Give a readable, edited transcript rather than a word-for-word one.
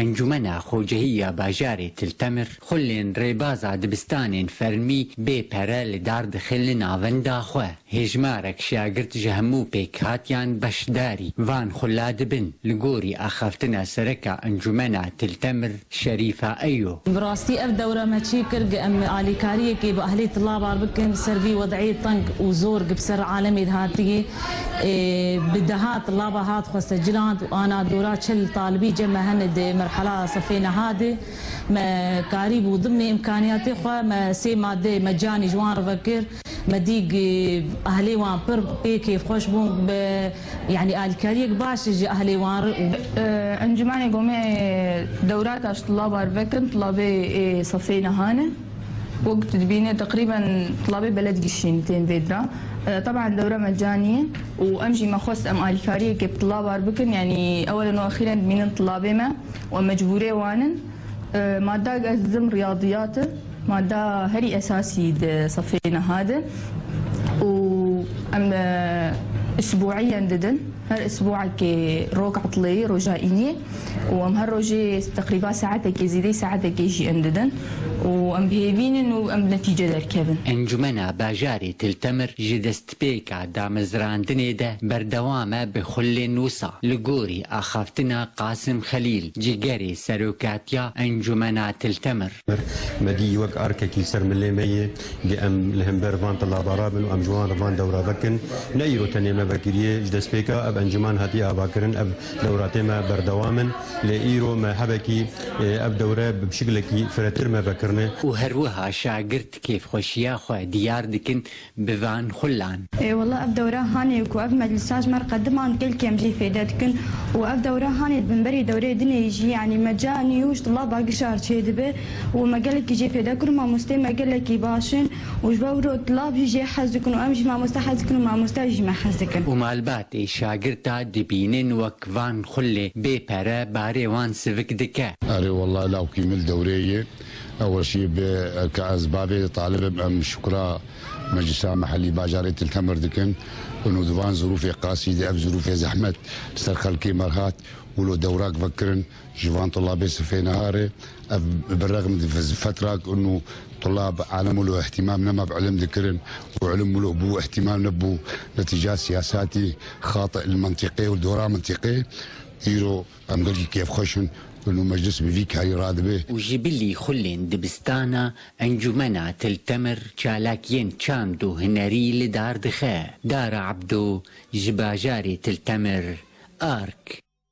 انجمنا خوجهية باجاري تلتمر خلين ريبازا دبستان فرمي بي پره لدار دخلن آوندا خواه هجمارك شاگرد جهمو بيك هاتيان بشداري وان خلاد بن لغوري اخافتنا سركا انجمنا تلتمر شريفة ايو براستي اف دورة ما تشي كرق ام آلي كاريه كي باهلي طلاب عربكن سربي وضعي طنق وزور بسر عالمي هاتي بدهات طلابة هات خسجلان وانا دورات شل طالبي جمع هند مرحلة صفينا هذه ما قريب وضمن امكانياتي خو ما سي ماده مجاني جوان رفكر مديق اهلي وان بر بيكي خوش بون يعني الكاريك باش جي اهلي وان انجماني قومي دورات اش طلاب اربكن طلابي صفينا هانه وقت تبيني تقريبا طلابي بلد قشينتين فيدرا طبعا دورة مجانية وامجي ما خص ام الكارية كي طلاب اربكن يعني اولا واخيرا من طلابي ما ومجبوري وانن مادة قزم رياضيات مادة هري اساسي صفينا هذا وام اسبوعيا ددن هر اسبوع كي روك عطلي رجائيني وام هالروجي تقريبا ساعتك زيدي ساعتك يجي انددن وام بهيبين وام نتيجه دركبن انجمنا باجاري تلتمر جدست بيكا دامزراندني ده بردوامه بخل نوسا لغوري اخافتنا قاسم خليل جيجري سروكاتيا انجمنا تلتمر مدي وك ارككي سر ملي مي ام لهمبر فان طلاب رابن وام جوان فان دوره بكن نيرو تنيما بكريه جدست بيكا اب انجمان هاتي اباكرن اب دوراتي ما بردوامن لايرو ما حبكي اب دوره بشكلكي فرتر ما بكرنه وهروها شاگرد كيف خوشيا خو ديار دكن بفان خلان والله اب دوره هاني وكو اب مجلساج مر قدمان كل كم جي فيدتكن واب دوره هاني بنبري دوره دنيا يجي يعني مجاني وش طلاب قشار شيدبه وما قالك يجي فيدكن ما مستي ما قالك يباشن وجبرو طلاب يجي حزكن وامشي ما مستحزكن وما مستاجي ما حزكن ومالبات شاگرد دبينن وكفان خله بيبره باري وان سفك دكه اري والله لو كمل دوريه اول شيء كاسبابي طالب ام شكرا مجلس محلي باجاري تلتمر دكن انه دفان ظروفي قاسيه اب ظروفي زحمه سرخل كيمرهات ولو دوراك فكرن جوان طلابي سفي نهاري بالرغم من فتره انه طلاب عالم له اهتمام نما بعلم ذكرن وعلم له بو اهتمام نبو نتيجات سياساتي خاطئ المنطقي والدورة منطقي يرو ام قلت كيف خشن انه مجلس بفيك هاي راد به وجبلي خلين دبستانا انجمنا تلتمر شالاكين تشاندو هنري لدار دخا دار عبدو جباجاري تلتمر آرك